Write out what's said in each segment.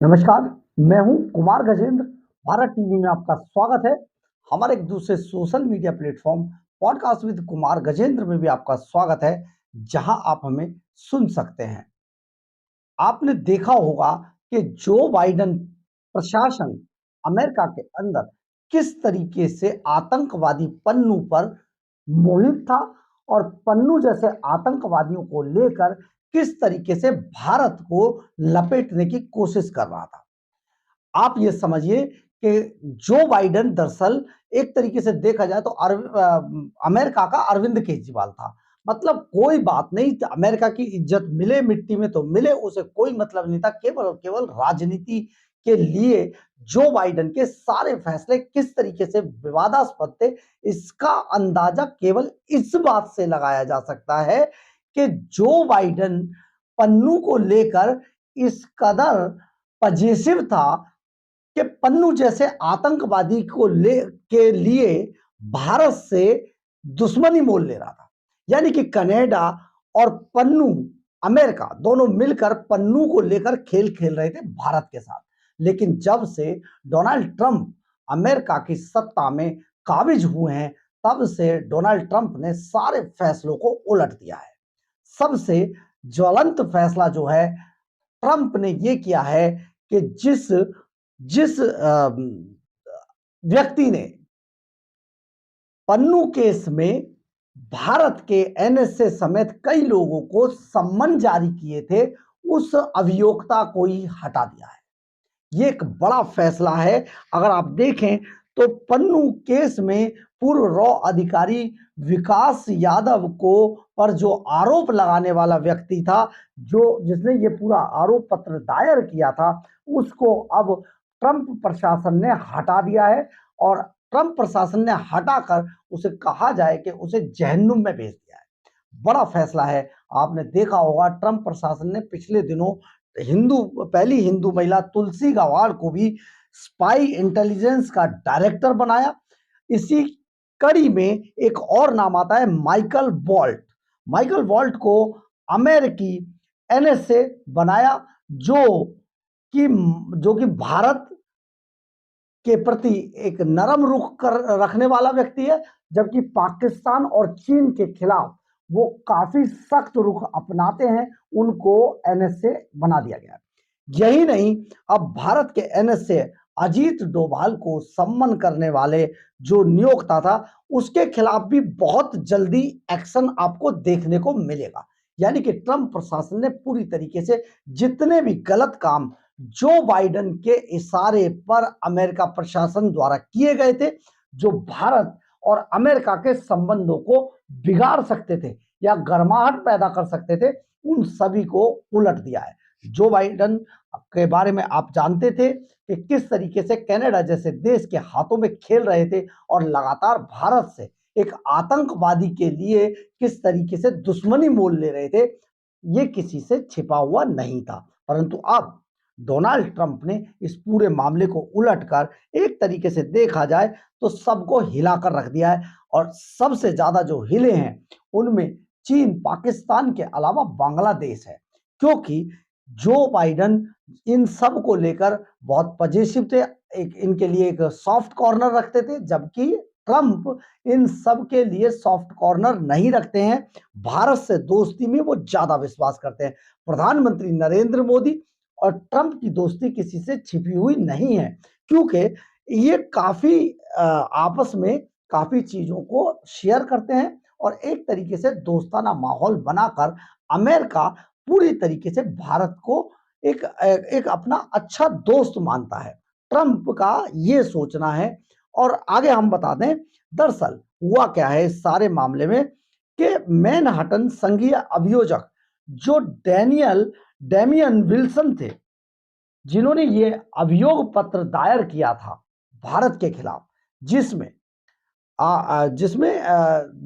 नमस्कार, मैं हूं कुमार गजेंद्र। भारत टीवी में आपका स्वागत है। हमारे एक दूसरे social media platform podcast with Kumar Gajendra में भी आपका स्वागत है, जहां आप हमें सुन सकते हैं। आपने देखा होगा कि जो बाइडेन प्रशासन अमेरिका के अंदर किस तरीके से आतंकवादी पन्नू पर मोहित था और पन्नू जैसे आतंकवादियों को लेकर किस तरीके से भारत को लपेटने की कोशिश कर रहा था। आप ये समझिए कि जो बाइडेन दरअसल एक तरीके से देखा जाए तो अमेरिका का अरविंद केजरीवाल था। मतलब कोई बात नहीं, अमेरिका की इज्जत मिले मिट्टी में तो मिले, उसे कोई मतलब नहीं था। केवल और केवल राजनीति के लिए जो बाइडेन के सारे फैसले किस तरीके से विवादास्पद थे, इसका अंदाजा केवल इस बात से लगाया जा सकता है कि जो बाइडेन पन्नू को लेकर इस कदर पजेसिव था कि पन्नू जैसे आतंकवादी को ले के लिए भारत से दुश्मनी मोल ले रहा था। यानी कि कनाडा और पन्नू, अमेरिका दोनों मिलकर पन्नू को लेकर खेल खेल रहे थे भारत के साथ। लेकिन जब से डोनाल्ड ट्रंप अमेरिका की सत्ता में काबिज हुए हैं, तब से डोनाल्ड ट्रंप ने सारे फैसलों को उलट दिया है। सबसे ज्वलंत फैसला जो है ट्रंप ने यह किया है कि जिस जिस व्यक्ति ने पन्नू केस में भारत के एनएसए समेत कई लोगों को सम्मन जारी किए थे, उस अभियोक्ता को ही हटा दिया है। ये एक बड़ा फैसला है। अगर आप देखें तो पन्नू केस में पूर्व रॉ अधिकारी विकास यादव को पर जो आरोप लगाने वाला व्यक्ति था, जो जिसने ये पूरा आरोप पत्र दायर किया था, उसको अब ट्रंप प्रशासन ने हटा दिया है। और ट्रंप प्रशासन ने हटाकर उसे कहा जाए कि उसे जहन्नुम में भेज दिया है। बड़ा फैसला है। आपने देखा होगा ट्रंप प्रशासन ने पिछले दिनों पहली हिंदू महिला तुलसी गवाड़ को भी स्पाई इंटेलिजेंस का डायरेक्टर बनाया। इसी कड़ी में एक और नाम आता है माइकल वॉल्ट। माइकल वॉल्ट को अमेरिकी एनएसए बनाया, जो कि भारत के प्रति एक नरम रुख कर रखने वाला व्यक्ति है, जबकि पाकिस्तान और चीन के खिलाफ वो काफी सख्त रुख अपनाते हैं। उनको एनएसए बना दिया गया। यही नहीं, अब भारत के एनएसए अजीत डोभाल को सम्मन करने वाले जो नियोक्ता था, उसके खिलाफ भी बहुत जल्दी एक्शन आपको देखने को मिलेगा। यानी कि ट्रंप प्रशासन ने पूरी तरीके से जितने भी गलत काम जो बाइडेन के इशारे पर अमेरिका प्रशासन द्वारा किए गए थे, जो भारत और अमेरिका के संबंधों को बिगाड़ सकते थे या गर्माहट पैदा कर सकते थे, उन सभी को उलट दिया है। जो बाइडेन के बारे में आप जानते थे कि किस तरीके से कनाडा जैसे देश के हाथों में खेल रहे थे और लगातार भारत से एक आतंकवादी के लिए किस तरीके से दुश्मनी मोल ले रहे थे, ये किसी से छिपा हुआ नहीं था। परंतु अब डोनाल्ड ट्रंप ने इस पूरे मामले को उलटकर एक तरीके से देखा जाए तो सबको हिलाकर रख दिया है। और सबसे ज्यादा जो हिले हैं उनमें चीन, पाकिस्तान के अलावा बांग्लादेश है, क्योंकि जो बाइडेन इन सब को लेकर बहुत पजेसिव थे। इनके लिए एक सॉफ्ट कॉर्नर रखते थे, जबकि ट्रंप इन सब के लिए सॉफ्ट कॉर्नर नहीं रखते हैं। भारत से दोस्ती में वो ज्यादा विश्वास करते हैं। प्रधानमंत्री नरेंद्र मोदी और ट्रंप की दोस्ती किसी से छिपी हुई नहीं है, क्योंकि ये काफी आपस में काफी चीजों को शेयर करते हैं और एक तरीके से दोस्ताना माहौल बनाकर अमेरिका पूरी तरीके से भारत को एक अपना अच्छा दोस्त मानता है। ट्रंप का ये सोचना है। और आगे हम बता दें, दरअसल हुआ क्या है इस सारे मामले में कि मैनहट्टन संघीय अभियोजक जो डेमियन विल्सन थे, जिन्होंने ये अभियोग पत्र दायर किया था भारत के खिलाफ, जिसमें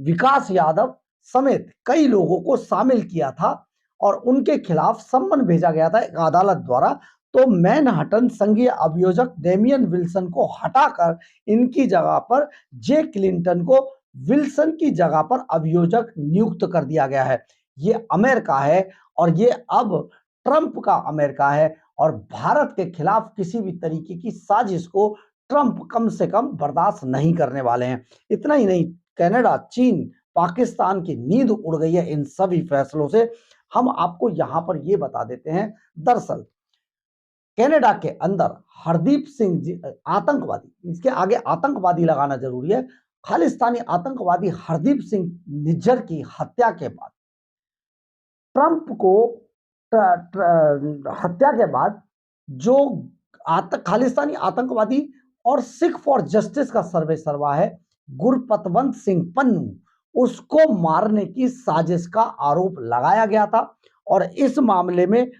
विकास यादव समेत कई लोगों को शामिल किया था और उनके खिलाफ सम्मन भेजा गया था एक अदालत द्वारा। तो मैनहट्टन संघीय अभियोजक डेमियन विल्सन को हटाकर इनकी जगह पर जे क्लिंटन को विल्सन की जगह पर अभियोजक नियुक्त कर दिया गया है। ये अमेरिका है और ये अब ट्रंप का अमेरिका है और भारत के खिलाफ किसी भी तरीके की साजिश को ट्रंप कम से कम बर्दाश्त नहीं करने वाले हैं। इतना ही नहीं, कनाडा, चीन, पाकिस्तान की नींद उड़ गई है इन सभी फैसलों से। हम आपको यहां पर यह बता देते हैं, दरअसल कनाडा के अंदर हरदीप सिंह जी आतंकवादी, इसके आगे आतंकवादी लगाना जरूरी है, खालिस्तानी आतंकवादी हरदीप सिंह निज्जर की हत्या के बाद ट्रंप को हत्या के बाद जो खालिस्तानी आतंकवादी और सिख फॉर जस्टिस का सर्वे सर्वा है गुरपतवंत सिंह पन्नू, उसको मारने की साजिश का आरोप लगाया गया था। और इस मामले में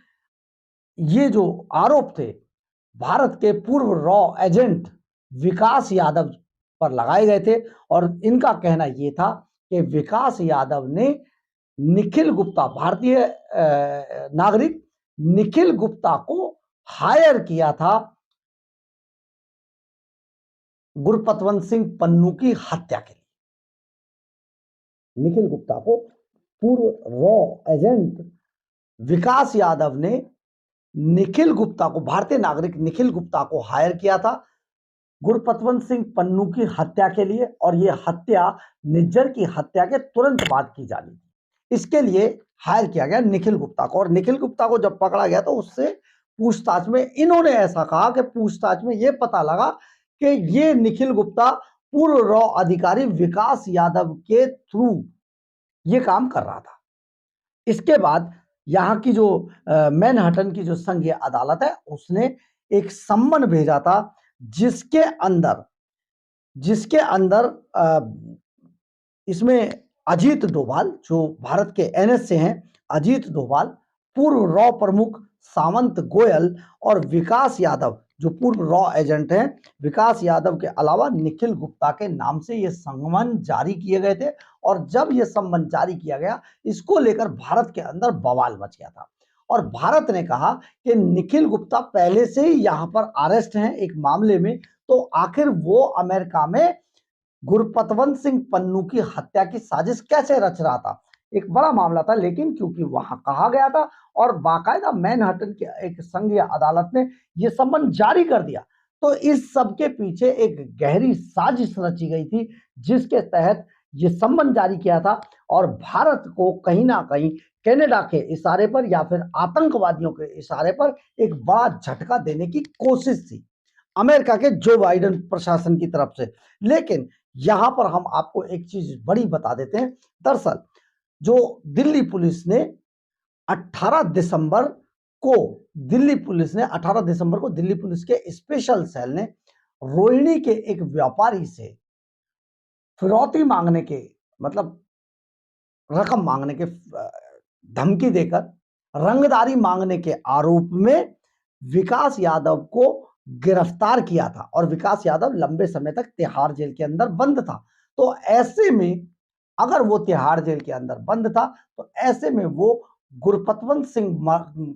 ये जो आरोप थे भारत के पूर्व रॉ एजेंट विकास यादव पर लगाए गए थे और इनका कहना यह था कि विकास यादव ने निखिल गुप्ता, भारतीय नागरिक निखिल गुप्ता को हायर किया था गुरपतवंत सिंह पन्नू की हत्या के लिए। निखिल गुप्ता को पूर्व रॉ एजेंट विकास यादव ने निखिल गुप्ता को, भारतीय नागरिक निखिल गुप्ता को हायर किया था गुरपतवंत सिंह पन्नू की हत्या के लिए और यह हत्या निज्जर की हत्या के तुरंत बाद की जानी थी। इसके लिए हायर किया गया निखिल गुप्ता को और निखिल गुप्ता को जब पकड़ा गया तो उससे पूछताछ में इन्होंने ऐसा कहा कि पूछताछ में यह पता लगा कि ये निखिल गुप्ता पूर्व रॉ अधिकारी विकास यादव के थ्रू ये काम कर रहा था। इसके बाद यहां की जो मैनहट्टन की जो संघीय अदालत है उसने एक सम्मन भेजा था जिसके अंदर इसमें अजीत डोभाल जो भारत के एनएस से हैं, अजीत डोभाल, पूर्व रॉ प्रमुख सामंत गोयल और विकास यादव जो पूर्व रॉ एजेंट हैं, विकास यादव के अलावा निखिल गुप्ता के नाम से ये सम्मन जारी किए गए थे। और जब ये सम्मन जारी किया गया इसको लेकर भारत के अंदर बवाल मच गया था और भारत ने कहा कि निखिल गुप्ता पहले से ही यहां पर अरेस्ट हैं एक मामले में, तो आखिर वो अमेरिका में गुरपतवंत सिंह पन्नू की हत्या की साजिश कैसे रच रहा था। एक बड़ा मामला था, लेकिन क्योंकि वहां कहा गया था और बाकायदा मैनहट्टन की एक संघीय अदालत ने यह सम्मन जारी कर दिया, तो इस सब के पीछे एक गहरी साजिश रची गई थी जिसके तहत यह सम्मन जारी किया था और भारत को कहीं ना कहीं कनाडा के इशारे पर या फिर आतंकवादियों के इशारे पर एक बड़ा झटका देने की कोशिश थी अमेरिका के जो बाइडेन प्रशासन की तरफ से। लेकिन यहां पर हम आपको एक चीज बड़ी बता देते हैं, दरअसल जो दिल्ली पुलिस ने 18 दिसंबर को दिल्ली पुलिस के स्पेशल सेल ने रोहिणी के एक व्यापारी से फिरौती मांगने के, मतलब रकम मांगने के धमकी देकर रंगदारी मांगने के आरोप में विकास यादव को गिरफ्तार किया था और विकास यादव लंबे समय तक तिहाड़ जेल के अंदर बंद था। तो ऐसे में अगर वो तिहाड़ जेल के अंदर बंद था तो ऐसे में वो गुरपतवंत सिंह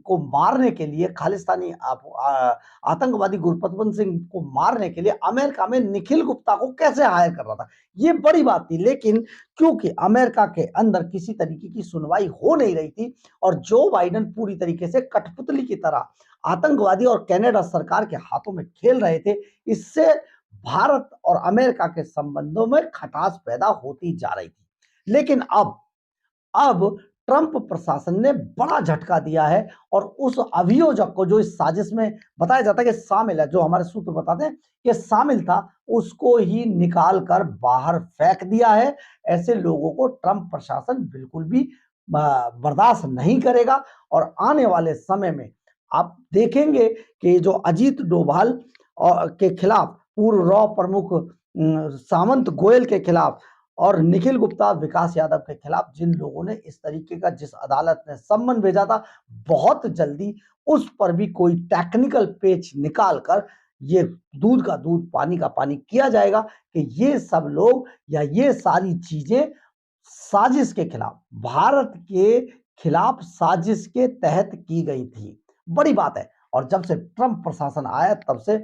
को मारने के लिए, खालिस्तानी आतंकवादी गुरपतवंत सिंह को मारने के लिए अमेरिका में निखिल गुप्ता को कैसे हायर कर रहा था, ये बड़ी बात थी। लेकिन क्योंकि अमेरिका के अंदर किसी तरीके की सुनवाई हो नहीं रही थी और जो बाइडेन पूरी तरीके से कठपुतली की तरह आतंकवादी और कनाडा सरकार के हाथों में खेल रहे थे, इससे भारत और अमेरिका के संबंधों में खटास पैदा होती जा रही थी। लेकिन अब ट्रंप प्रशासन ने बड़ा झटका दिया है और उस अभियोजक को जो इस साजिश में बताया जाता है कि शामिल है, जो हमारे सूत्र बताते हैं कि शामिल था, उसको ही निकाल कर बाहर फेंक दिया है। ऐसे लोगों को ट्रंप प्रशासन बिल्कुल भी बर्दाश्त नहीं करेगा और आने वाले समय में आप देखेंगे कि जो अजीत डोभाल के खिलाफ, पूर्व रॉ प्रमुख सामंत गोयल के खिलाफ और निखिल गुप्ता, विकास यादव के खिलाफ जिन लोगों ने इस तरीके का, जिस अदालत ने सम्मन भेजा था, बहुत जल्दी उस पर भी कोई टेक्निकल पेच निकालकर ये दूध का दूध पानी का पानी किया जाएगा कि ये सब लोग या ये सारी चीजें साजिश के खिलाफ, भारत के खिलाफ साजिश के तहत की गई थी। बड़ी बात है। और जब से ट्रंप प्रशासन आया तब से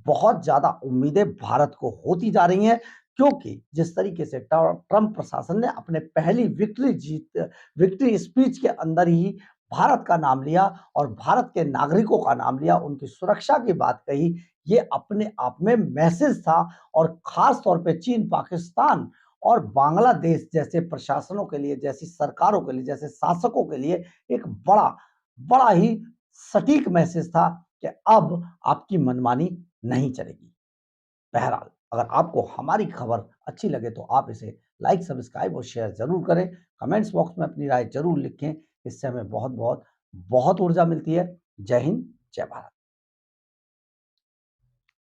बहुत ज्यादा उम्मीदें भारत को होती जा रही हैं, क्योंकि जिस तरीके से ट्रंप प्रशासन ने अपने पहली विक्ट्री स्पीच के अंदर ही भारत का नाम लिया और भारत के नागरिकों का नाम लिया, उनकी सुरक्षा की बात कही, ये अपने आप में मैसेज था और खास तौर पे चीन, पाकिस्तान और बांग्लादेश जैसे प्रशासनों के लिए, जैसी सरकारों के लिए, जैसे शासकों के लिए एक बड़ा ही सटीक मैसेज था कि अब आपकी मनमानी नहीं चलेगी। बहरहाल, अगर आपको हमारी खबर अच्छी लगे तो आप इसे लाइक, सब्सक्राइब और शेयर ज़रूर करें। कमेंट्स बॉक्स में अपनी राय ज़रूर लिखें, इससे हमें बहुत ऊर्जा मिलती है। जय हिंद, जय भारत।